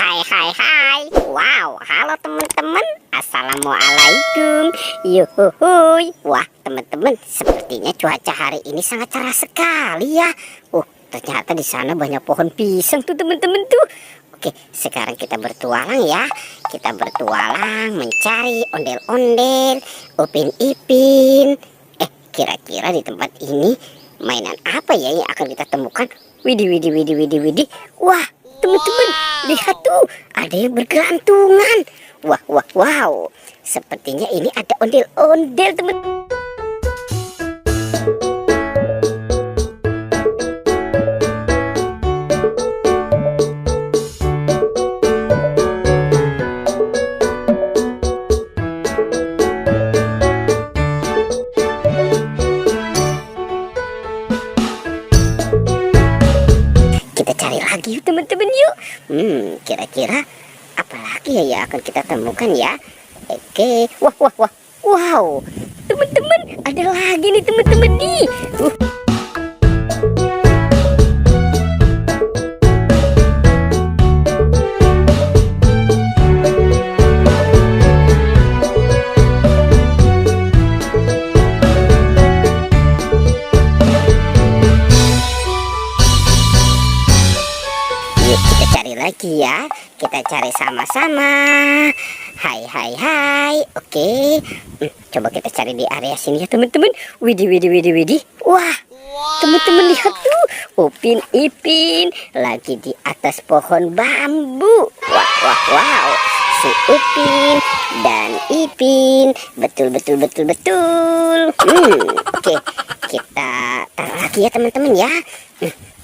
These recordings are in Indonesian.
Hai. Wow, halo teman-teman. Assalamualaikum. Yuhuhuy. Wah, teman-teman, sepertinya cuaca hari ini sangat cerah sekali ya. Ternyata di sana banyak pohon pisang tuh teman-teman tuh. Oke, sekarang kita bertualang ya. Kita bertualang mencari ondel-ondel, Upin Ipin. Kira-kira di tempat ini mainan apa ya yang akan kita temukan? Widih. Wah, teman-teman, lihat tuh, ada yang bergelantungan. Wow. Sepertinya ini ada ondel-ondel, teman. Kita cari lagi yuk teman-teman yuk. Kira-kira apa lagi ya yang akan kita temukan ya? Oke, wow, teman-teman, ada lagi nih teman-teman nih. Yuk kita cari lagi ya. Kita cari sama-sama. Hai. Oke. Coba kita cari di area sini ya teman-teman. Widih. Wah, teman-teman lihat tuh, Upin Ipin lagi di atas pohon bambu. Wow. Si Upin dan Ipin betul. Oke, kita taruh lagi ya teman-teman ya.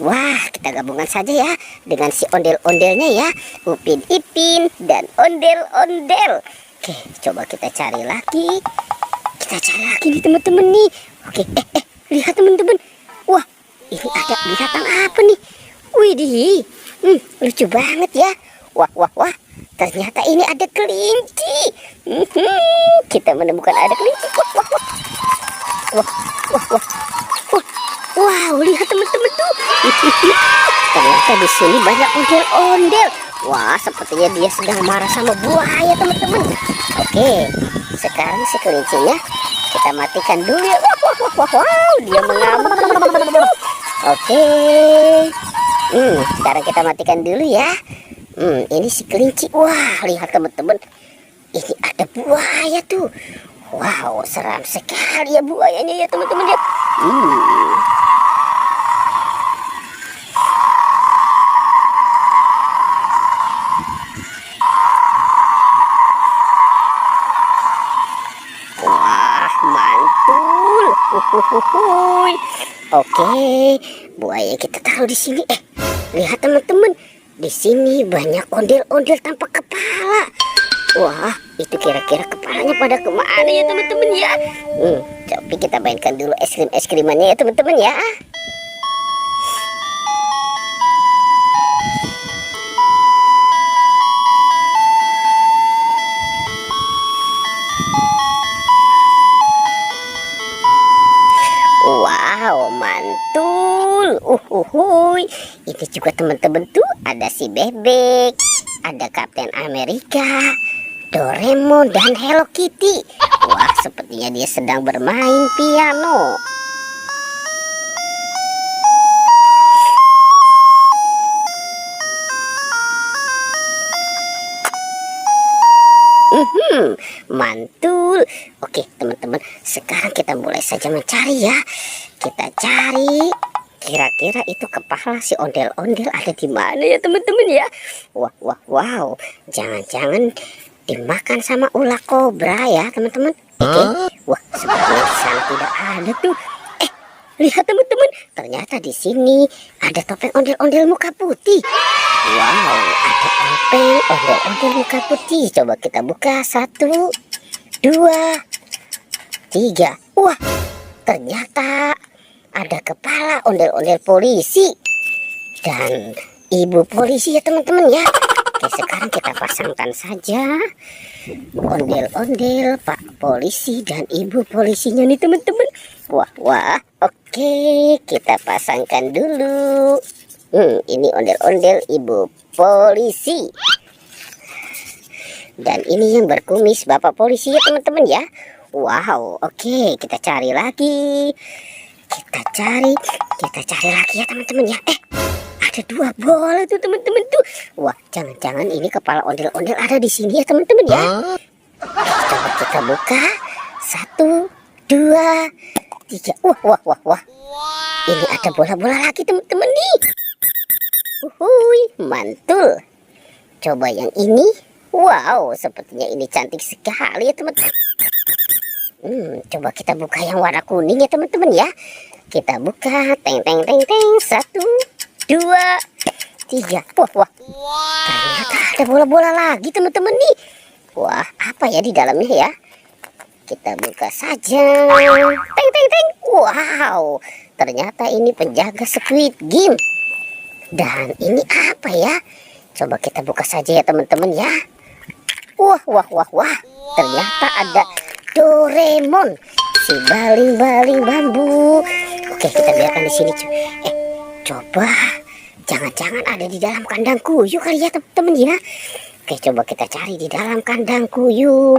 Wah, kita gabungan saja ya dengan si ondel-ondelnya ya, Upin Ipin dan ondel-ondel. Oke, coba kita cari lagi. Kita cari lagi nih teman-teman nih. Oke, lihat teman-teman. Wah, ini ada binatang apa nih? Widih, lucu banget ya. Wah. Ternyata ini ada kelinci. Kita menemukan ada kelinci. Wah. Wow, lihat teman-teman tuh. Ternyata di sini banyak ondel-ondel. Wah, sepertinya dia sedang marah sama buaya teman-teman. Oke, sekarang si kelincinya kita matikan dulu ya. Wow, dia mengamuk. Oke. Sekarang kita matikan dulu ya. Ini si kelinci. Wah, lihat teman-teman. Ini ada buaya tuh. Wow, seram sekali ya buayanya ya teman-teman ya. Wah, mantul. Oke, buaya kita taruh di sini. Lihat teman-teman, di sini banyak ondel-ondel tanpa kepala. Wah, itu kira-kira kepalanya pada kemana ya teman-teman ya? Coba kita mainkan dulu es krimannya ya teman-teman ya. Wow, mantul. Ini juga teman-teman tuh ada si Bebek, ada Kapten Amerika, Doraemon dan Hello Kitty. Wah, sepertinya dia sedang bermain piano. Mantul. Oke teman-teman, sekarang kita mulai saja mencari ya. Kita cari kira-kira itu kepala si ondel-ondel ada di mana ya teman-teman ya. Wow. Jangan-jangan dimakan sama ular kobra ya teman-teman. Oke. Wah, sepertinya di sana tidak ada tuh. Lihat teman-teman, ternyata di sini ada topeng ondel-ondel muka putih. Wow, ada topeng ondel-ondel muka putih. Coba kita buka 1, 2, 3. Wah, ternyata ada kepala ondel-ondel polisi dan ibu polisi ya teman-teman ya. Oke, sekarang kita pasangkan saja ondel-ondel Pak Polisi dan Ibu Polisinya nih teman-teman. Wah, oke, kita pasangkan dulu. Ini ondel-ondel Ibu Polisi. Dan ini yang berkumis Bapak polisi ya teman-teman ya. Wow, oke, kita cari lagi. Kita cari lagi ya teman-teman ya. Ada 2 bola tuh teman-teman tuh. Wah, jangan-jangan ini kepala ondel-ondel ada di sini ya teman-teman ya. Coba kita buka. 1, 2, 3. Wah. Ini ada bola-bola lagi teman-teman nih. Uhuy, mantul. Coba yang ini. Wow, sepertinya ini cantik sekali ya teman-teman. Coba kita buka yang warna kuning ya teman-teman ya. Kita buka. Teng. 1, 2, 3. Wah. Ternyata ada bola-bola lagi teman-teman nih. Wah, apa ya di dalamnya ya? Kita buka saja. Teng. Wow, ternyata ini penjaga Squid Game. Dan ini apa ya? Coba kita buka saja ya teman-teman ya. Wah. Ternyata ada Doraemon, si baling-baling bambu. Oke, kita biarkan di sini. Coba jangan-jangan ada di dalam kandang kuyuh kali ya teman-teman ya. Oke, coba kita cari di dalam kandang kuyuh.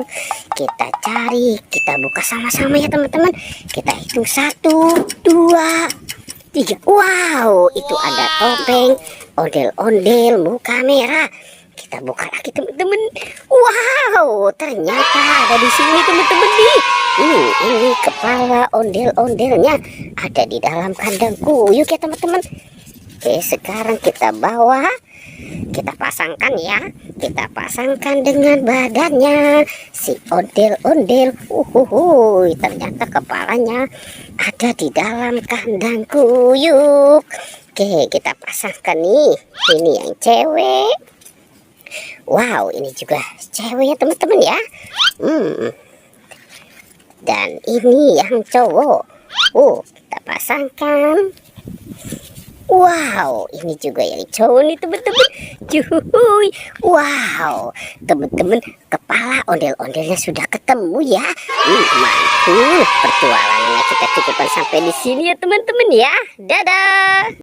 Kita cari, kita buka sama-sama ya teman-teman. Kita hitung 1, 2, 3. Wow, itu ada topeng ondel-ondel muka merah. Kita buka lagi teman-teman. Wow, ternyata ada di sini teman-teman nih. Ini kepala ondel-ondelnya ada di dalam kandang kuyuh ya teman-teman. Oke, sekarang kita bawa, kita pasangkan ya. Kita pasangkan dengan badannya si ondel-ondel. Ternyata kepalanya ada di dalam kandang kuyuh. Oke, kita pasangkan nih. Ini yang cewek. Wow, ini juga cewek ya teman-teman ya. Dan ini yang cowok. Kita pasangkan. Wow, ini juga yang cowok nih teman-teman. Cuy, wow, teman-teman, kepala ondel-ondelnya sudah ketemu ya. Mantul, pertualangannya kita cukupkan sampai di sini ya teman-teman ya. Dadah.